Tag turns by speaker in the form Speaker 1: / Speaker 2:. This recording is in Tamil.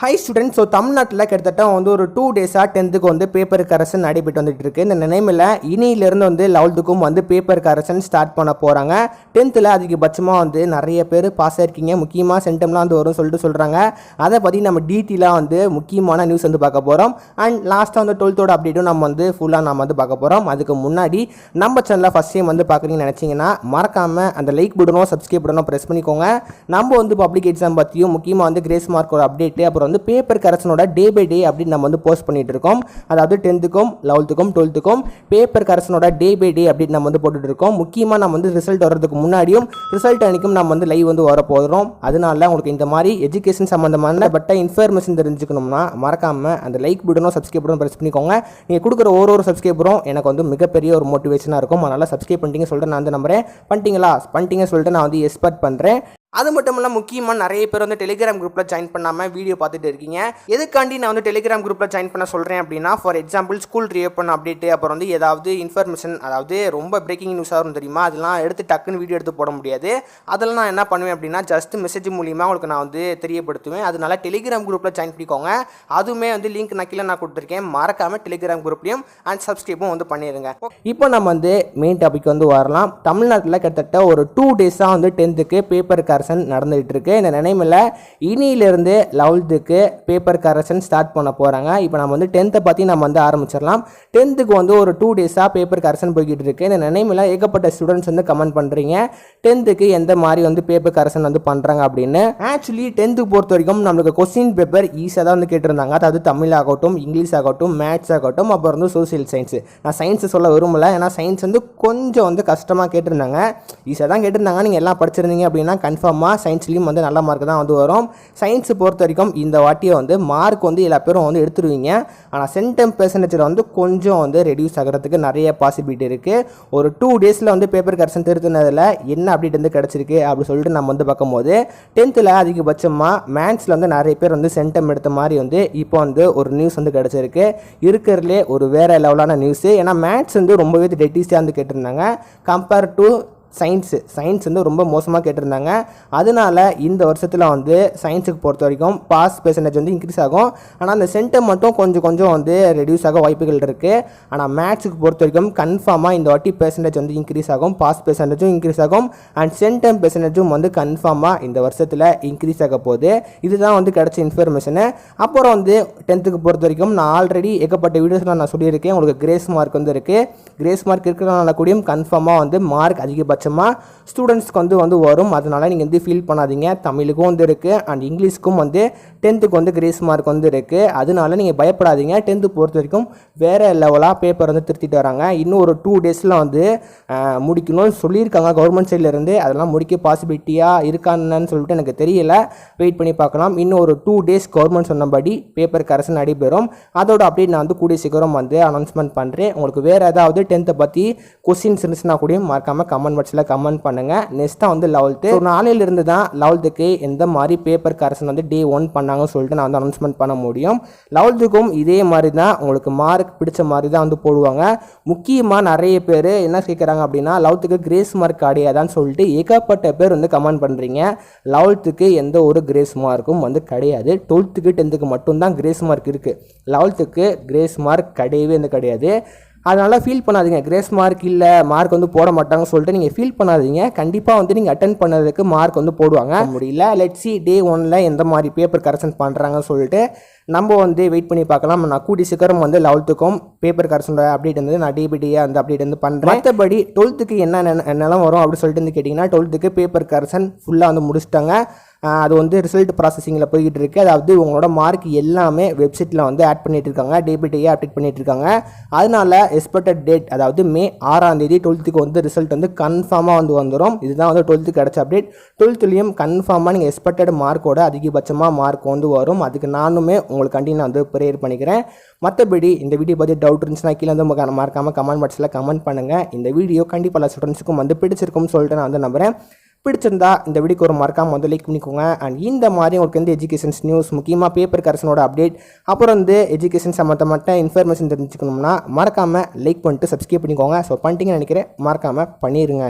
Speaker 1: High students. ஸோ தமிழ்நாட்டில் கிட்டத்தட்ட ஒரு 2 டேஸாக 10th பேப்பர் கரெக்ஷன் நடைபெற்று வந்துட்டு இருக்கு. இந்த நிலைமையில் இனியிலிருந்து 11th பேப்பர் கரெக்ஷன் ஸ்டார்ட் பண்ண போகிறாங்க. 10th அதிகபட்சமாக நிறைய பேர் பாஸ் ஆயிருக்கீங்க. முக்கியமாக சென்டம்லாம் வரும் சொல்லிட்டு சொல்கிறாங்க. அதை பற்றி நம்ம டீட்டெயிலாக முக்கியமான நியூஸ் பார்க்க போகிறோம். அண்ட் லாஸ்ட்டாக 12th அப்டேட்டும் நம்ம ஃபுல்லாக பார்க்க போகிறோம். அதுக்கு முன்னாடி நம்ம சேனலில் ஃபஸ்ட் டைம் பார்க்குறீங்கன்னு நினச்சிங்கன்னா மறக்காமல் அந்த லைக் பட்டனும் சப்ஸ்கிரைப் பட்டனும் ப்ரெஸ் பண்ணிக்கோங்க. நம்ம பப்ளிக் எக்ஸாம் பற்றியும் முக்கியமாக கிரேஸ் மார்க் ஒரு அப்டேட்டு, அப்புறம் பேப்பர் கரெக்ஷனோட டே பை டே அப்படின்னு நம்ம போஸ்ட் பண்ணிட்டு இருக்கோம். அதாவது 10th 11th 12th paper கரெக்ஷனோட day by day அப்படின்னு நம்ம போட்டுட்டு இருக்கோம். முக்கியமாக நம்ம ரிசல்ட் வர்றதுக்கு முன்னாடியும் ரிசல்ட் அன்னைக்கும் நம்ம லைவ் வர போகிறோம். அதனால உங்களுக்கு இந்த மாதிரி எஜுகேஷன் சம்பந்தமான இன்ஃபர்மேஷன் தெரிஞ்சுக்கணும்னா மறக்காம அந்த லைக் பட்டனும் சப்ஸ்கிரைப் பட்டனும் பிரஸ் பண்ணிக்கோங்க. நீங்கள் கொடுக்குற ஒரு சப்ஸ்கிரைபரும் எனக்கு மிகப்பெரிய ஒரு மோட்டிவேஷனாக இருக்கும். அதனால சப்ஸ்கிரைப் பண்ணிட்டீங்க சொல்லிட்டு நான் நம்புறேன். பண்ணிட்டீங்க சொல்லிட்டு நான் எக்ஸ்பெக்ட் பண்ணுறேன். அது மட்டும் இல்லை, முக்கியமாக நிறைய பேர் டெலிகிராம் குரூப்பில் ஜாயின் பண்ணாமல் வீடியோ பார்த்துட்டு இருக்கீங்க. எதுக்காண்டி நான் டெலிகிராம் குரூப்பில் ஜாயின் பண்ண சொல்கிறேன் அப்படின்னா, for example school reopen update, அப்புறம் ஏதாவது இன்ஃபர்மேஷன், அதாவது ரொம்ப பிரேக்கிங் நியூஸாக இருக்கும் தெரியுமா, அதெல்லாம் எடுத்து டக்குன்னு வீடியோ எடுத்து போட முடியாது. அதெல்லாம் நான் என்ன பண்ணுவேன் அப்படின்னா, ஜஸ்ட் மெசேஜ் மூலியமாக உங்களுக்கு நான் தெரியப்படுத்துவேன். அதனால டெலிகிராம் குரூப்பில் ஜாயின் பண்ணிக்கோங்க. அதுவுமே லிங்க் நான் கீழே கொடுத்துருக்கேன். மறக்காமல் டெலிகிராம் குரூப்லையும் அண்ட் சப்ஸ்கிரைபும் பண்ணிடுங்க. இப்போ நம்ம மெயின் டாபிக் வரலாம். தமிழ்நாட்டில் கிட்டத்தட்ட ஒரு 2 டேஸாக 10th பேப்பர் நடந்துகிட்டு இருக்கு. இந்த நிலைமையில் இனியிலிருந்து 11th பேப்பர் கரெக்ஷன் ஸ்டார்ட் பண்ண போறாங்க. இப்போ நம்ம 10th பத்தி நம்ம ஆரம்பிச்சிடலாம். 10th ஒரு 2 டேஸாக பேப்பர் கரெக்ஷன் போய்கிட்டு இருக்கு. இந்த நிலைமையில் ஏகப்பட்ட ஸ்டூடெண்ட்ஸ் கமெண்ட் பண்றீங்க 10th எந்த மாதிரி பேப்பர் கரெக்ஷன் பண்றாங்க அப்படின்னு. ஆக்சுவலி 10th பொறுத்த வரைக்கும் நம்மளுக்கு கொஸ்டின் பேப்பர் ஈஸியாக தான் கேட்டிருந்தாங்க. அதாவது தமிழ் ஆகட்டும், இங்கிலீஷ் ஆகட்டும், மேத்ஸ் ஆகட்டும், அப்புறம் சோசியல் சயின்ஸ். நான் சயின்ஸ் சொல்ல விரும்பல, ஏன்னா சயின்ஸ் கொஞ்சம் கஷ்டமாக கேட்டிருந்தாங்க. ஈஸியாக தான் கேட்டிருந்தாங்க. நீங்கள் எல்லாம் படிச்சிருந்தீங்க அப்படின்னா கன்ஃபார்மாக சயின்ஸ்லையும் நல்ல மார்க் தான் வரும். சயின்ஸ் பொறுத்த வரைக்கும் இந்த வாட்டியை மார்க் எல்லா பேரும் எடுத்துருவீங்க. ஆனால் சென்டம் பெர்சன்டேஜில் கொஞ்சம் ரெடியூஸ் ஆகிறதுக்கு நிறைய பாசிபிலிட்டி இருக்குது. ஒரு 2 டேஸில் பேப்பர் கரெக்ஷன் திருத்தினதில் என்ன அப்டேட் கிடச்சிருக்கு அப்படின்னு சொல்லிட்டு நம்ம பார்க்கும்போது 10th அதிகபட்சமாக மேத்ஸில் நிறைய பேர் சென்டம் எடுத்த மாதிரி இப்போ ஒரு நியூஸ் கிடச்சிருக்கு. இருக்கிறதுலே ஒரு வேறு லெவலான நியூஸு. ஏன்னா மேத்ஸ் ரொம்பவே டெட்டிஸாக கேட்டிருந்தாங்க கம்பேர் டு சயின்ஸ் ரொம்ப மோசமாக கேட்டிருந்தாங்க. அதனால இந்த வருஷத்தில் சயின்ஸுக்கு பொறுத்த வரைக்கும் பாஸ் பெர்சன்டேஜ் இன்க்ரீஸ் ஆகும். ஆனால் அந்த சென்டம் மட்டும் கொஞ்சம் ரெடியூஸ் ஆக வாய்ப்புகள் இருக்குது. ஆனால் மேத்ஸுக்கு பொறுத்த வரைக்கும் கன்ஃபார்மாக இந்த வாட்டி பெர்சன்டேஜ் இன்க்ரீஸ் ஆகும். பாஸ் பெர்சன்டேஜும் இன்க்ரீஸ் ஆகும். அண்ட் சென்டம் பெர்சன்டேஜும் கன்ஃபார்மாக இந்த வருஷத்தில் இன்க்ரீஸ் ஆக போகுது. இதுதான் கிடைச்ச இன்ஃபர்மேஷனு. அப்புறம் 10th பொறுத்த வரைக்கும் நான் ஆல்ரெடி ஏகப்பட்ட வீடியோஸில் நான் சொல்லியிருக்கேன். உங்களுக்கு கிரேஸ் மார்க் இருக்குது. கிரேஸ் மார்க் இருக்கிறனால கூடியும் கன்ஃபார்மாக மார்க் அதிகபட்சம் ஸ்டூடெண்ட்ஸ்க்கு வரும். அதனால நீங்கள் ஃபீல் பண்ணாதீங்க. தமிழுக்கும் இருக்குது அண்ட் இங்கிலீஷ்க்கும் 10th கிரேஸ் மார்க் இருக்குது. அதனால நீங்கள் பயப்படாதீங்க. 10th பொறுத்த வரைக்கும் வேறு லெவலாக பேப்பர் திருத்திட்டு வராங்க. இன்னும் ஒரு 2 டேஸில் முடிக்கணும்னு சொல்லியிருக்காங்க கவர்மெண்ட் சைட்லேருந்து. அதெல்லாம் முடிக்க பாசிபிலிட்டியாக இருக்கான்னு சொல்லிட்டு எனக்கு தெரியல. வெயிட் பண்ணி பார்க்கலாம். இன்னும் ஒரு 2 டேஸ் கவர்மெண்ட் சொன்னபடி பேப்பர் கரெக்ஷன் நடைபெறும். அதோட அப்டேட் நான் கூடிய சீக்கிரம் அனௌன்ஸ்மெண்ட் பண்ணுறேன். உங்களுக்கு வேறு ஏதாவது 10th பற்றி கொஸ்டின்ஸ் இருந்துச்சுன்னா கூட மறக்காமல் கமெண்ட் பாக்ஸில் கமெண்ட் பண்ணுங்க. நெக்ஸ்ட்டாக 11th நாளையிலிருந்து தான் 11th எந்த மாதிரி பேப்பர் கரெக்ஷன் day 1 பண்ணாங்கன்னு சொல்லிட்டு நான் அனௌன்ஸ்மெண்ட் பண்ண முடியும். 11th இதே மாதிரி தான் உங்களுக்கு மார்க் பிடிச்ச மாதிரி தான் போடுவாங்க. முக்கியமாக நிறைய பேர் என்ன கேட்குறாங்க அப்படின்னா 11th கிரேஸ் மார்க் கிடையாதான்னு சொல்லிட்டு ஏகப்பட்ட பேர் கமெண்ட் பண்ணுறீங்க. 11th எந்த ஒரு கிரேஸ் மார்க்கும் கிடையாது. 12th 10th மட்டும்தான் கிரேஸ் மார்க் இருக்குது. 11th கிரேஸ் மார்க் கிடையவே கிடையாது. அதனால் ஃபீல் பண்ணாதீங்க. கிரேஸ் மார்க் இல்லை, மார்க் போட மாட்டாங்கன்னு சொல்லிட்டு நீங்கள் ஃபீல் பண்ணாதீங்க. கண்டிப்பாக நீங்கள் அட்டன் பண்ணதுக்கு மார்க் போடுவாங்க. முடியல, லெட்ஸ் see day 1 எந்த மாதிரி பேப்பர் கரெக்ஷன் பண்ணுறாங்கன்னு சொல்லிட்டு நம்ம வெயிட் பண்ணி பார்க்கலாம். நான் கூடி சீக்கிரம் 11th பேப்பர் கரெக்ஷனோட அப்டேட் நான் டே பை டேயாக அந்த அப்டேட் பண்ணுறேன். மற்றபடி 12th என்னெல்லாம் வரும் அப்படின்னு சொல்லிட்டு கேட்டிங்கன்னா 12th பேப்பர் கரெக்ஷன் ஃபுல்லாக முடிச்சிட்டாங்க. அது ரிசல்ட் ப்ராசஸிங்கில் போய்கிட்டு இருக்குது. அதாவது உங்களோட மார்க் எல்லாமே வெப்சைட்டில் ஆட் பண்ணிட்டு இருக்காங்க. டே பை டேயாக அப்டேட் பண்ணிட்டு இருக்காங்க. அதனால எக்ஸ்பெக்டட் டேட், அதாவது May 6 12th ரிசல்ட் கன்ஃபார்மாக வந்துடும். இதுதான் 12th கிடைச்ச அப்டேட். 12thலையும் கன்ஃபார்மாக நீங்கள் எக்ஸ்பெக்டட் மார்க்கோட அதிகபட்சமாக மார்க் வரும். அதுக்கு நானுமே உங்களுக்காண்டி நான் ப்ரேயர் பண்ணிக்கிறேன். மற்றபடி இந்த வீடியோ பற்றி டவுட் இருந்துச்சுன்னா கீழே மறக்காமல் கமெண்ட் பாக்ஸில் கமெண்ட் பண்ணுங்கள். இந்த வீடியோ கண்டிப்பாக எல்லா ஸ்டூடெண்ட்ஸுக்கும் பிடிச்சிருக்கும்னு சொல்லிட்டு நான் நம்புகிறேன். பிடிச்சிருந்தா இந்த வீடியோக்கு ஒரு மறக்காம லைக் பண்ணிக்கோங்க. அண்ட் இந்த மாதிரி உங்களுக்கு எஜுகேஷன்ஸ் நியூஸ், முக்கியமாக பேப்பர் கரெக்ஷனோட அப்டேட், அப்புறம் எஜுகேஷன் சம்மந்தப்பட்ட இன்ஃபர்மேஷன் தெரிஞ்சுக்கணும்னா மறக்காமல் லைக் பண்ணிட்டு சப்ஸ்கிரைப் பண்ணிக்கோங்க. ஸோ பண்ணிட்டீங்கன்னு நினைக்கிறேன். மறக்காமல் பண்ணிடுங்க.